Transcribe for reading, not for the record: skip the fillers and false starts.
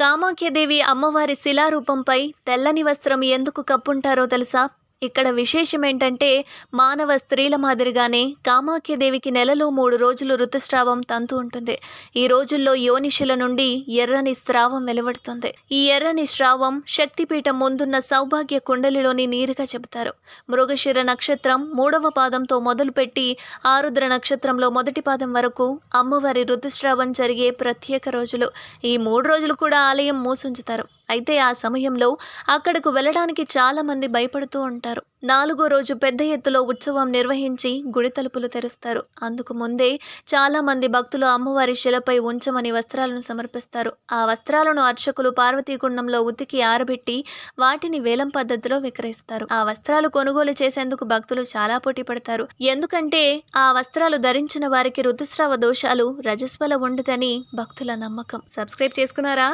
కామాఖ్యదేవి అమ్మవారి శిలారూపంపై తెల్లని వస్త్రం ఎందుకు కప్పుంటారో తెలుసా? ఇక్కడ విశేషమేంటంటే మానవ స్త్రీల మాదిరిగానే కామాఖ్యదేవికి నెలలో 3 రోజులు ఋతుస్రావం తంతు ఉంటుంది. ఈ రోజుల్లో యోనిశిల నుండి ఎర్రని స్రావం వెలువడుతుంది. ఈ ఎర్రని స్రావం శక్తిపీఠం ముందున్న సౌభాగ్య కుండలిలోని నీరుగా చెబుతారు. మృగశిర నక్షత్రం 3వ పాదంతో మొదలుపెట్టి ఆరుద్ర నక్షత్రంలో మొదటి పాదం వరకు అమ్మవారి ఋతుస్రావం జరిగే ప్రత్యేక రోజులు. ఈ 3 రోజులు కూడా ఆలయం మూసుంచుతారు. అయితే ఆ సమయంలో అక్కడకు వెళ్ళడానికి చాలా మంది భయపడుతూ ఉంటారు. 4వ రోజు పెద్ద ఎత్తులో ఉత్సవం నిర్వహించి గుడి తలుపులు తెరుస్తారు. అందుకు ముందే చాలా మంది భక్తులు అమ్మవారి శిలపై ఉంచమని వస్త్రాలను సమర్పిస్తారు. ఆ వస్త్రాలను అర్చకులు పార్వతీగుండంలో ఉతికి ఆరబెట్టి వాటిని వేలం పద్ధతిలో విక్రయిస్తారు. ఆ వస్త్రాలు కొనుగోలు చేసేందుకు భక్తులు చాలా పోటీ పడతారు. ఎందుకంటే ఆ వస్త్రాలు ధరించిన వారికి ఋతుస్రావ దోషాలు రజస్వల ఉండదని భక్తుల నమ్మకం. సబ్స్క్రైబ్ చేసుకున్నారా?